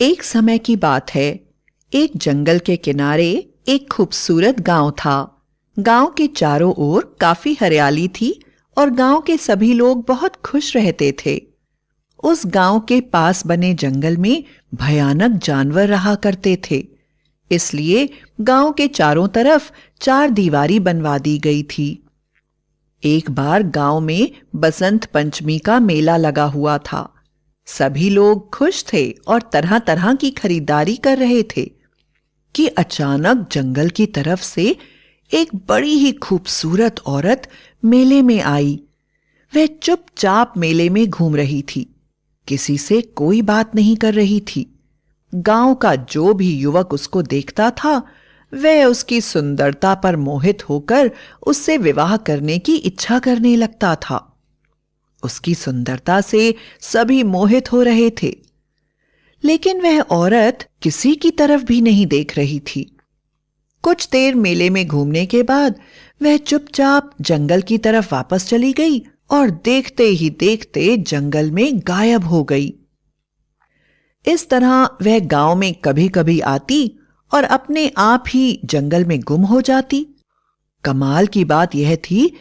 एक समय की बात है। एक जंगल के किनारे एक खूबसूरत गांव था। गांव के चारों ओर काफी हरियाली थी और गांव के सभी लोग बहुत खुश रहते थे। उस गांव के पास बने जंगल में भयानक जानवर रहा करते थे। इसलिए गांव के चारों तरफ चार दीवारी बनवा दी गई थी। एक बार गांव में बसंत पंचमी का मेला लगा हुआ था। सभी लोग खुश थे और तरह तरह की खरीदारी कर रहे थे कि अचानक जंगल की तरफ से एक बड़ी ही खूबसूरत औरत मेले में आई। वह चुपचाप मेले में घूम रही थी, किसी से कोई बात नहीं कर रही थी। गांव का जो भी युवक उसको देखता था, वह उसकी सुंदरता पर मोहित होकर उससे विवाह करने की इच्छा करने लगता था। उसकी सुंदरता से सभी मोहित हो रहे थे, लेकिन वह औरत किसी की तरफ भी नहीं देख रही थी। कुछ देर मेले में घूमने के बाद वह चुपचाप जंगल की तरफ वापस चली गई और देखते ही देखते जंगल में गायब हो गई। इस तरह वह गांव में कभी-कभी आती और अपने आप ही जंगल में गुम हो जाती। कमाल की बात यह थी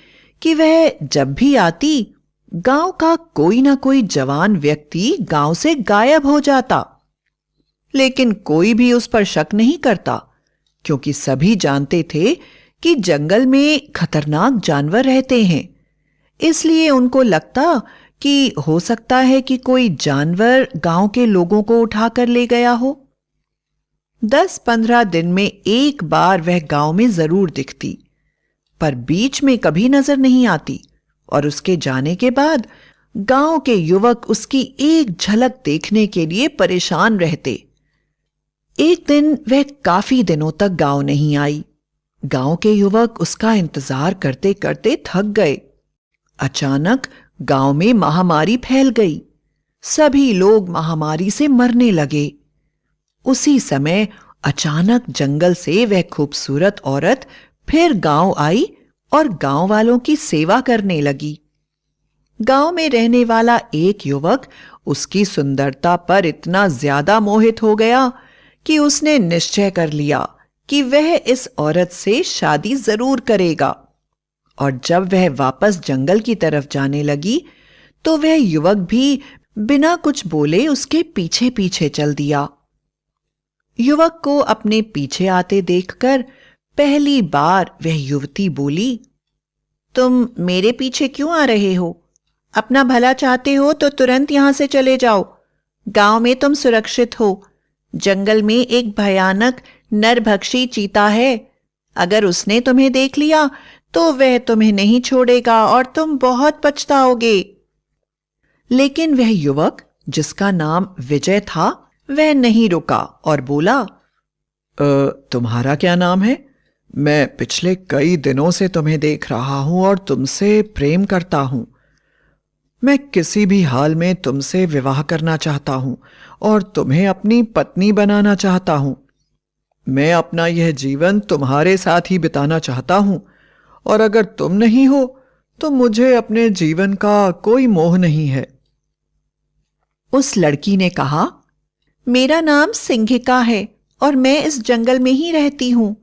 कि वह जब भी आती, गांव का कोई ना कोई जवान व्यक्ति गांव से गायब हो जाता। लेकिन कोई भी उस पर शक नहीं करता, क्योंकि सभी जानते थे कि जंगल में खतरनाक जानवर रहते हैं। इसलिए उनको लगता कि हो सकता है कि कोई जानवर गांव के लोगों को उठाकर ले गया हो। 10-15 दिन में एक बार वह गांव में जरूर दिखती, पर बीच में कभी नजर नहीं आती और उसके जाने के बाद गांव के युवक उसकी एक झलक देखने के लिए परेशान रहते। एक दिन वह काफी दिनों तक गांव नहीं आई। गांव के युवक उसका इंतजार करते करते थक गए। अचानक गांव में महामारी फैल गई। सभी लोग महामारी से मरने लगे। उसी समय अचानक जंगल से वह खूबसूरत औरत फिर गांव आई और गांव वालों की सेवा करने लगी। गांव में रहने वाला एक युवक उसकी सुंदरता पर इतना ज्यादा मोहित हो गया कि उसने निश्चय कर लिया कि वह इस औरत से शादी जरूर करेगा। और जब वह वापस जंगल की तरफ जाने लगी, तो वह युवक भी बिना कुछ बोले उसके पीछे पीछे चल दिया। युवक को अपने पीछे आते देखकर पहली बार वह युवती बोली, तुम मेरे पीछे क्यों आ रहे हो? अपना भला चाहते हो तो तुरंत यहां से चले जाओ। गांव में तुम सुरक्षित हो। जंगल में एक भयानक नरभक्षी चीता है। अगर उसने तुम्हें देख लिया तो वह तुम्हें नहीं छोड़ेगा और तुम बहुत पछताओगे। लेकिन वह युवक, जिसका नाम विजय था, वह नहीं रुका और बोला, तुम्हारा क्या नाम है? मैं पिछले कई दिनों से तुम्हें देख रहा हूं और तुमसे प्रेम करता हूं। मैं किसी भी हाल में तुमसे विवाह करना चाहता हूं और तुम्हें अपनी पत्नी बनाना चाहता हूं। मैं अपना यह जीवन तुम्हारे साथ ही बिताना चाहता हूं और अगर तुम नहीं हो तो मुझे अपने जीवन का कोई मोह नहीं है। उस लड़की ने कहा, मेरा नाम सिंघिका है और मैं इस जंगल में ही रहती हूं।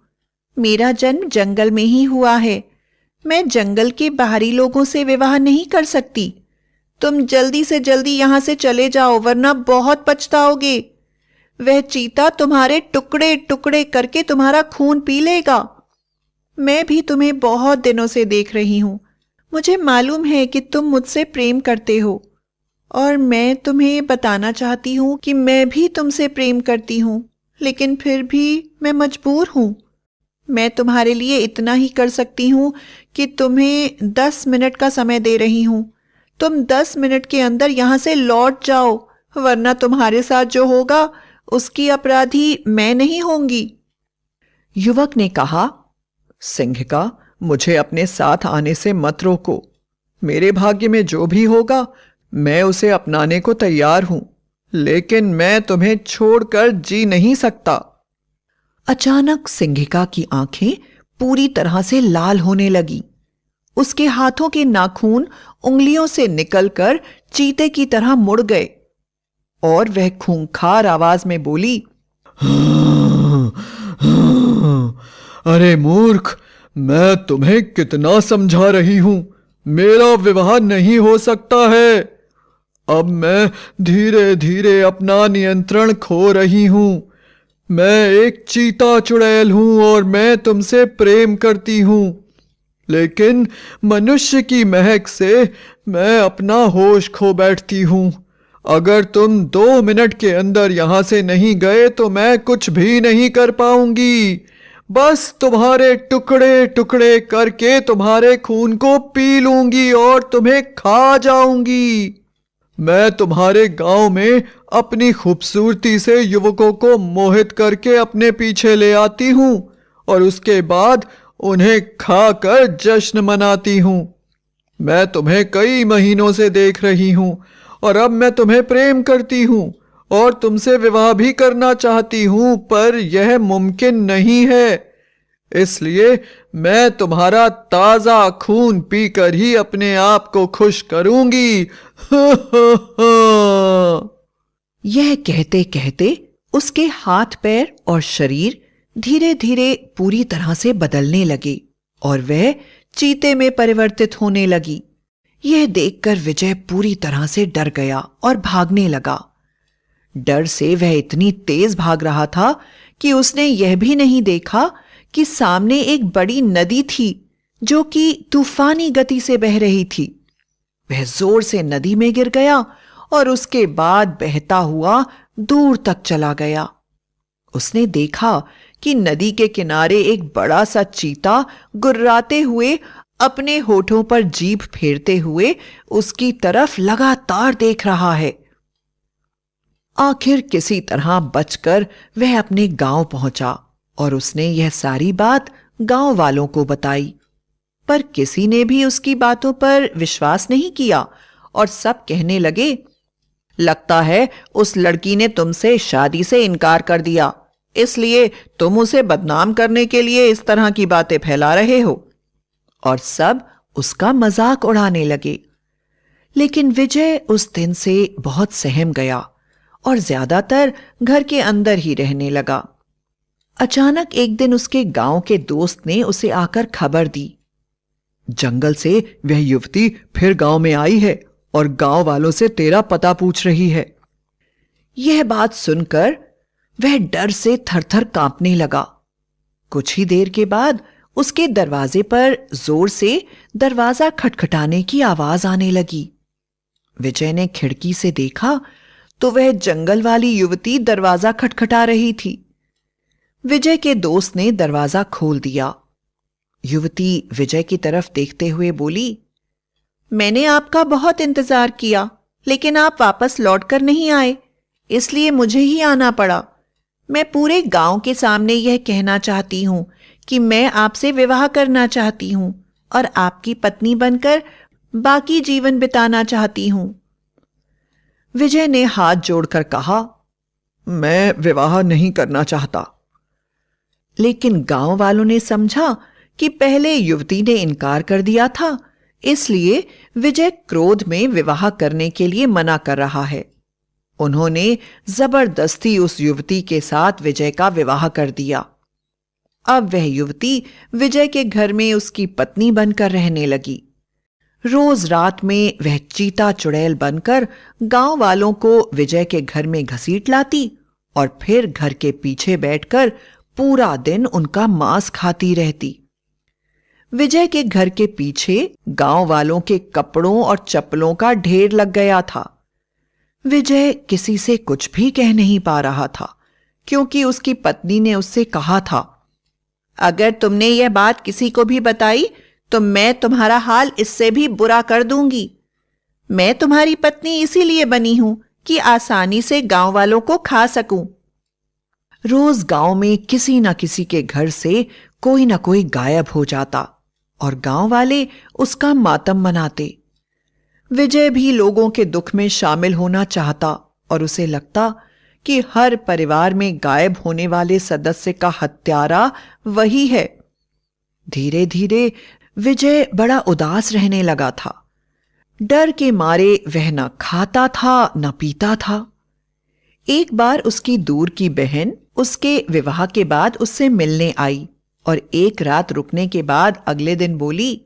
मेरा जन्म जंगल में ही हुआ है। मैं जंगल के बाहरी लोगों से विवाह नहीं कर सकती। तुम जल्दी से जल्दी यहां से चले जाओ, वरना बहुत पछताओगे। वह चीता तुम्हारे टुकड़े टुकड़े करके तुम्हारा खून पी लेगा। मैं भी तुम्हें बहुत दिनों से देख रही हूं। मुझे मालूम है कि तुम मुझसे प्रेम करते हो और मैं तुम्हें बताना चाहती हूं कि मैं भी तुमसे प्रेम करती हूं, लेकिन फिर भी मैं मजबूर हूं। मैं तुम्हारे लिए इतना ही कर सकती हूं कि तुम्हें 10 मिनट का समय दे रही हूं। तुम 10 मिनट के अंदर यहां से लौट जाओ, वरना तुम्हारे साथ जो होगा उसकी अपराधी मैं नहीं होंगी। युवक ने कहा, सिंघिका, मुझे अपने साथ आने से मत रोको। मेरे भाग्य में जो भी होगा मैं उसे अपनाने को तैयार हूं, लेकिन मैं तुम्हें छोड़कर जी नहीं सकता। अचानक सिंघिका की आंखें पूरी तरह से लाल होने लगी। उसके हाथों के नाखून उंगलियों से निकलकर चीते की तरह मुड़ गए। और वह खूंखार आवाज में बोली, अरे मूर्ख, मैं तुम्हें कितना समझा रही हूं, मेरा विवाह नहीं हो सकता है। अब मैं धीरे धीरे अपना नियंत्रण खो रही हूं। मैं एक चीता चुड़ैल हूं और मैं तुमसे प्रेम करती हूं, लेकिन मनुष्य की महक से मैं अपना होश खो बैठती हूं। अगर तुम 2 मिनट के अंदर यहां से नहीं गए तो मैं कुछ भी नहीं कर पाऊंगी। बस तुम्हारे टुकड़े टुकड़े करके तुम्हारे खून को पी लूंगी और तुम्हें खा जाऊंगी। मैं तुम्हारे गांव में अपनी खूबसूरती से युवकों को मोहित करके अपने पीछे ले आती हूं और उसके बाद उन्हें खाकर जश्न मनाती हूं। मैं तुम्हें कई महीनों से देख रही हूं और अब मैं तुम्हें प्रेम करती हूं और तुमसे विवाह भी करना चाहती हूं, पर यह मुमकिन नहीं है। इसलिए मैं तुम्हारा ताजा खून पीकर ही अपने आप को खुश करूंगी। यह कहते कहते उसके हाथ पैर और शरीर धीरे धीरे पूरी तरह से बदलने लगे और वह चीते में परिवर्तित होने लगी। यह देखकर विजय पूरी तरह से डर गया और भागने लगा। डर से वह इतनी तेज भाग रहा था कि उसने यह भी नहीं देखा कि सामने एक बड़ी नदी थी जो कि तूफानी गति से बह रही थी। वह जोर से नदी में गिर गया और उसके बाद बहता हुआ दूर तक चला गया। उसने देखा कि नदी के किनारे एक बड़ा सा चीता गुर्राते हुए अपने होठों पर जीभ फेरते हुए उसकी तरफ लगातार देख रहा है। आखिर किसी तरह बचकर वह अपने गांव पहुंचा और उसने यह सारी बात गांव वालों को बताई, पर किसी ने भी उसकी बातों पर विश्वास नहीं किया और सब कहने लगे, लगता है उस लड़की ने तुमसे शादी से इनकार कर दिया, इसलिए तुम उसे बदनाम करने के लिए इस तरह की बातें फैला रहे हो। और सब उसका मजाक उड़ाने लगे। लेकिन विजय उस दिन से बहुत सहम गया और ज्यादातर घर के अंदर ही रहने लगा। अचानक एक दिन उसके गांव के दोस्त ने उसे आकर खबर दी, जंगल से वह युवती फिर गांव में आई है और गांव वालों से तेरा पता पूछ रही है। यह बात सुनकर वह डर से थरथर कांपने लगा। कुछ ही देर के बाद उसके दरवाजे पर जोर से दरवाजा खटखटाने की आवाज आने लगी। विजय ने खिड़की से देखा तो वह जंगल वाली युवती दरवाजा खटखटा रही थी। विजय के दोस्त ने दरवाजा खोल दिया। युवती विजय की तरफ देखते हुए बोली, मैंने आपका बहुत इंतजार किया, लेकिन आप वापस लौटकर नहीं आए, इसलिए मुझे ही आना पड़ा। मैं पूरे गांव के सामने यह कहना चाहती हूं कि मैं आपसे विवाह करना चाहती हूं और आपकी पत्नी बनकर बाकी जीवन बिताना चाहती हूं। विजय ने हाथ जोड़कर कहा, मैं विवाह नहीं करना चाहता। लेकिन गांव वालों ने समझा कि पहले युवती ने इनकार कर दिया था, इसलिए विजय क्रोध में विवाह करने के लिए मना कर रहा है। उन्होंने जबरदस्ती उस युवती के साथ विजय का विवाह कर दिया। अब वह युवती विजय के घर में उसकी पत्नी बनकर रहने लगी। रोज रात में वह चीता चुड़ैल बनकर गांव वालों को विजय के घर में घसीट लाती और फिर घर के पीछे बैठकर पूरा दिन उनका मांस खाती रहती। विजय के घर के पीछे गांव वालों के कपड़ों और चप्पलों का ढेर लग गया था। विजय किसी से कुछ भी कह नहीं पा रहा था, क्योंकि उसकी पत्नी ने उससे कहा था, अगर तुमने यह बात किसी को भी बताई तो मैं तुम्हारा हाल इससे भी बुरा कर दूंगी। मैं तुम्हारी पत्नी इसीलिए बनी हूं कि आसानी से गांव वालों को खा सकूं। रोज गांव में किसी न किसी के घर से कोई न कोई गायब हो जाता और गांव वाले उसका मातम मनाते। विजय भी लोगों के दुख में शामिल होना चाहता और उसे लगता कि हर परिवार में गायब होने वाले सदस्य का हत्यारा वही है। धीरे धीरे विजय बड़ा उदास रहने लगा था। डर के मारे वह न खाता था न पीता था। एक बार उसकी दूर की बहन उसके विवाह के बाद उससे मिलने आई और एक रात रुकने के बाद अगले दिन बोली,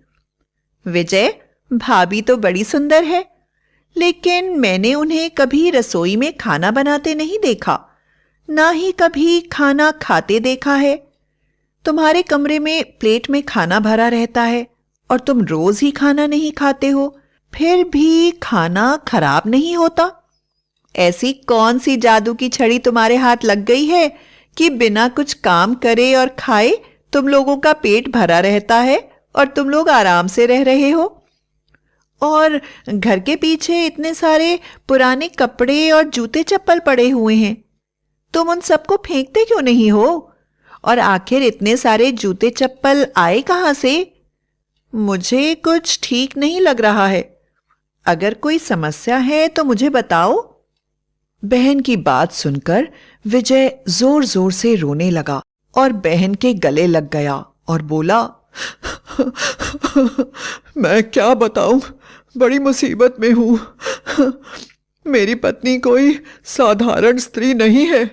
विजय, भाभी तो बड़ी सुंदर है, लेकिन मैंने उन्हें कभी रसोई में खाना बनाते नहीं देखा, ना ही कभी खाना खाते देखा है। तुम्हारे कमरे में प्लेट में खाना भरा रहता है और तुम रोज ही खाना नहीं खाते हो, फिर भी खाना खराब नहीं होता। ऐसी कौन सी जादू की छड़ी तुम्हारे हाथ लग गई है कि बिना कुछ काम करे और खाए तुम लोगों का पेट भरा रहता है और तुम लोग आराम से रह रहे हो? और घर के पीछे इतने सारे पुराने कपड़े और जूते चप्पल पड़े हुए हैं, तुम उन सबको फेंकते क्यों नहीं हो? और आखिर इतने सारे जूते चप्पल आए कहां से? मुझे कुछ ठीक नहीं लग रहा है। अगर कोई समस्या है तो मुझे बताओ। बहन की बात सुनकर विजय जोर जोर से रोने लगा और बहन के गले लग गया और बोला, मैं क्या बताऊं, बड़ी मुसीबत में हूं। मेरी पत्नी कोई साधारण स्त्री नहीं है,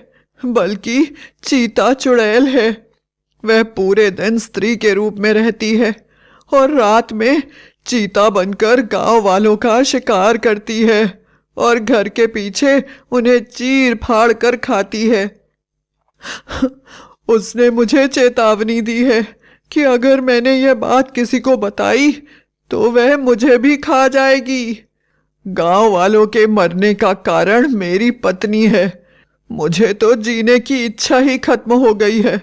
बल्कि चीता चुड़ैल है। वह पूरे दिन स्त्री के रूप में रहती है और रात में चीता बनकर गांव वालों का शिकार करती है और घर के पीछे उन्हें चीर फाड़ कर खाती है। उसने मुझे चेतावनी दी है कि अगर मैंने यह बात किसी को बताई तो वह मुझे भी खा जाएगी। गांव वालों के मरने का कारण मेरी पत्नी है। मुझे तो जीने की इच्छा ही खत्म हो गई है।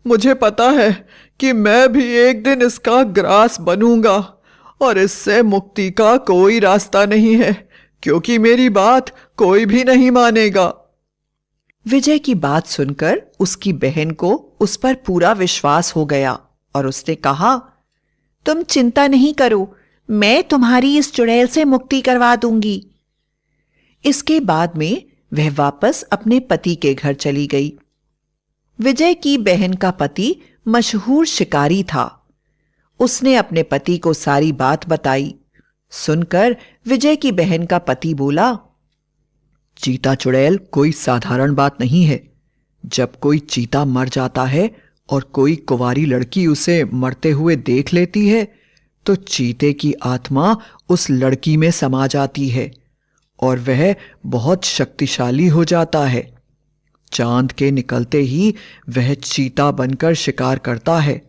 मुझे पता है कि मैं भी एक दिन इसका ग्रास बनूंगा और इससे मुक्ति का कोई रास्ता नहीं है, क्योंकि मेरी बात कोई भी नहीं मानेगा। विजय की बात सुनकर उसकी बहन को उस पर पूरा विश्वास हो गया और उसने कहा, तुम चिंता नहीं करो, मैं तुम्हारी इस चुड़ैल से मुक्ति करवा दूंगी। इसके बाद में वह वापस अपने पति के घर चली गई। विजय की बहन का पति मशहूर शिकारी था। उसने अपने पति को सारी बात बताई। सुनकर विजय की बहन का पति बोला, चीता चुड़ैल कोई साधारण बात नहीं है। जब कोई चीता मर जाता है और कोई कुंवारी लड़की उसे मरते हुए देख लेती है तो चीते की आत्मा उस लड़की में समा जाती है और वह बहुत शक्तिशाली हो जाता है। चांद के निकलते ही वह चीता बनकर शिकार करता है,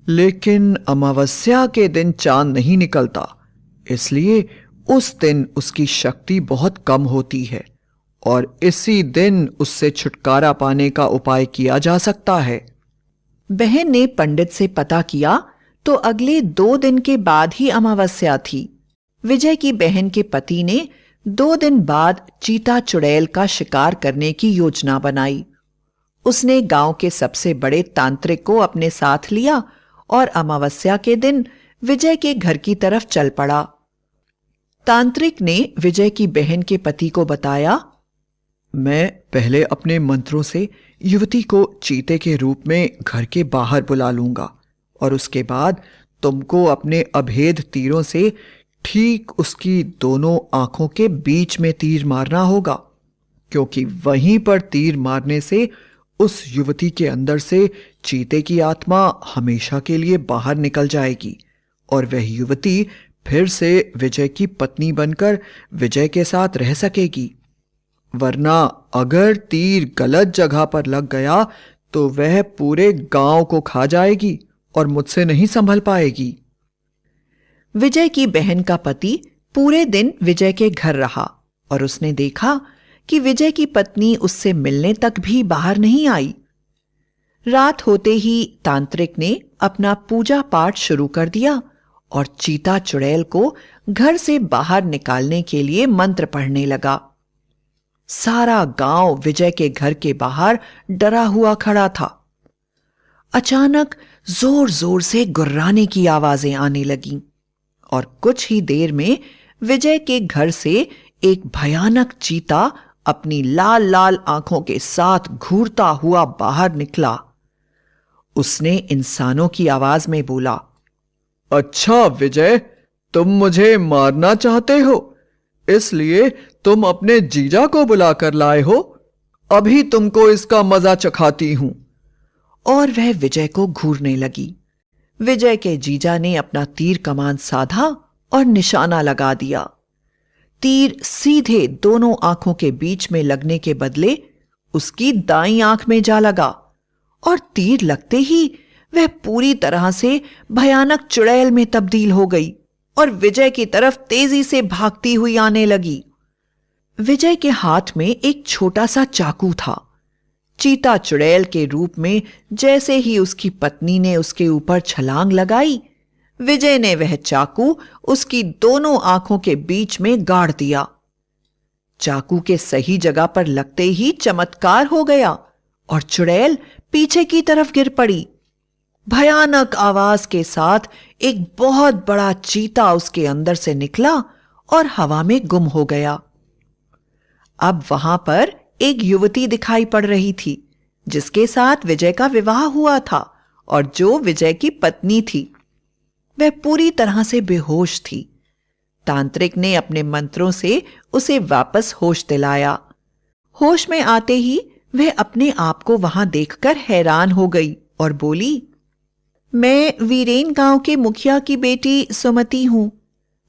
लेकिन अमावस्या के दिन चांद नहीं निकलता, इसलिए उस दिन उसकी शक्ति बहुत कम होती है और इसी दिन उससे छुटकारा पाने का उपाय किया जा सकता है। बहन ने पंडित से पता किया तो अगले 2 दिन के बाद ही अमावस्या थी। विजय की बहन के पति ने 2 दिन बाद चीता चुड़ैल का शिकार करने की योजना बनाई। उसने गांव के सबसे बड़े तांत्रिक को अपने साथ लिया और अमावस्या के दिन विजय के घर की तरफ चल पड़ा। तांत्रिक ने विजय की बहन के पति को बताया, मैं पहले अपने मंत्रों से युवती को चीते के रूप में घर के बाहर बुला लूंगा और उसके बाद तुमको अपने अभेद तीरों से ठीक उसकी दोनों आंखों के बीच में तीर मारना होगा, क्योंकि वहीं पर तीर मारने से उस युवती के अंदर से चीते की आत्मा हमेशा के लिए बाहर निकल जाएगी और वह युवती फिर से विजय की पत्नी बनकर विजय के साथ रह सकेगी। वरना अगर तीर गलत जगह पर लग गया तो वह पूरे गांव को खा जाएगी और मुझसे नहीं संभल पाएगी। विजय की बहन का पति पूरे दिन विजय के घर रहा और उसने देखा कि विजय की पत्नी उससे मिलने तक भी बाहर नहीं आई। रात होते ही तांत्रिक ने अपना पूजा पाठ शुरू कर दिया और चीता चुड़ैल को घर से बाहर निकालने के लिए मंत्र पढ़ने लगा। सारा गांव विजय के घर के बाहर डरा हुआ खड़ा था। अचानक जोर जोर से गुर्राने की आवाजें आने लगीं और कुछ ही देर में विजय के घर से एक भयानक चीता अपनी लाल लाल आंखों के साथ घूरता हुआ बाहर निकला। उसने इंसानों की आवाज में बोला, अच्छा विजय, तुम मुझे मारना चाहते हो, इसलिए तुम अपने जीजा को बुलाकर लाए हो। अभी तुमको इसका मजा चखाती हूं। और वह विजय को घूरने लगी। विजय के जीजा ने अपना तीर कमान साधा और निशाना लगा दिया। तीर सीधे दोनों आंखों के बीच में लगने के बदले उसकी दाईं आंख में जा लगा और तीर लगते ही वह पूरी तरह से भयानक चुड़ैल में तब्दील हो गई और विजय की तरफ तेजी से भागती हुई आने लगी। विजय के हाथ में एक छोटा सा चाकू था। चीता चुड़ैल के रूप में जैसे ही उसकी पत्नी ने उसके ऊपर छलांग लगाई, विजय ने वह चाकू उसकी दोनों आंखों के बीच में गाड़ दिया। चाकू के सही जगह पर लगते ही चमत्कार हो गया और चुड़ैल पीछे की तरफ गिर पड़ी। भयानक आवाज के साथ एक बहुत बड़ा चीता उसके अंदर से निकला और हवा में गुम हो गया। अब वहां पर एक युवती दिखाई पड़ रही थी जिसके साथ विजय का विवाह हुआ था और जो विजय की पत्नी थी। वह पूरी तरह से बेहोश थी। तांत्रिक ने अपने मंत्रों से उसे वापस होश दिलाया। होश में आते ही वह अपने आप को वहां देखकर हैरान हो गई और बोली, मैं वीरेन गांव के मुखिया की बेटी सुमति हूं।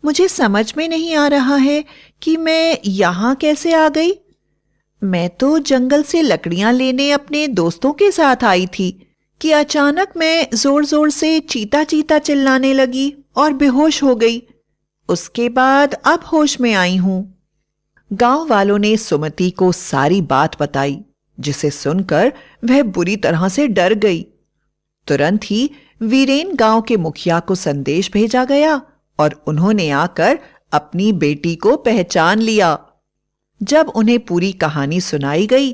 मुझे समझ में नहीं आ रहा है कि मैं यहां कैसे आ गई। मैं तो जंगल से लकड़ियां लेने अपने दोस्तों के साथ आई थी कि अचानक मैं जोर जोर से चीता चीता चिल्लाने लगी और बेहोश हो गई। उसके बाद अब होश में आई हूं। गांव वालों ने सुमति को सारी बात बताई, जिसे सुनकर वह बुरी तरह से डर गई। तुरंत ही वीरेन गांव के मुखिया को संदेश भेजा गया और उन्होंने आकर अपनी बेटी को पहचान लिया। जब उन्हें पूरी कहानी सुनाई गई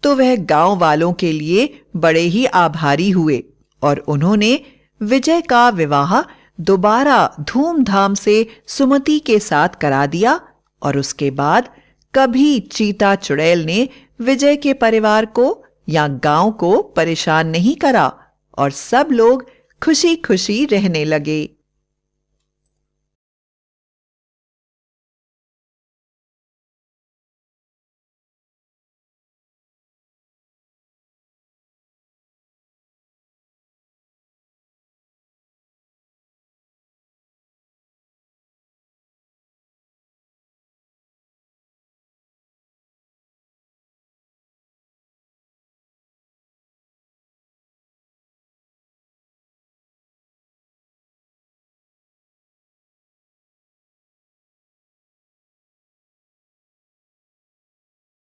तो वह गांव वालों के लिए बड़े ही आभारी हुए और उन्होंने विजय का विवाह दोबारा धूमधाम से सुमति के साथ करा दिया और उसके बाद कभी चीता चुड़ैल ने विजय के परिवार को या गांव को परेशान नहीं करा और सब लोग खुशी खुशी रहने लगे।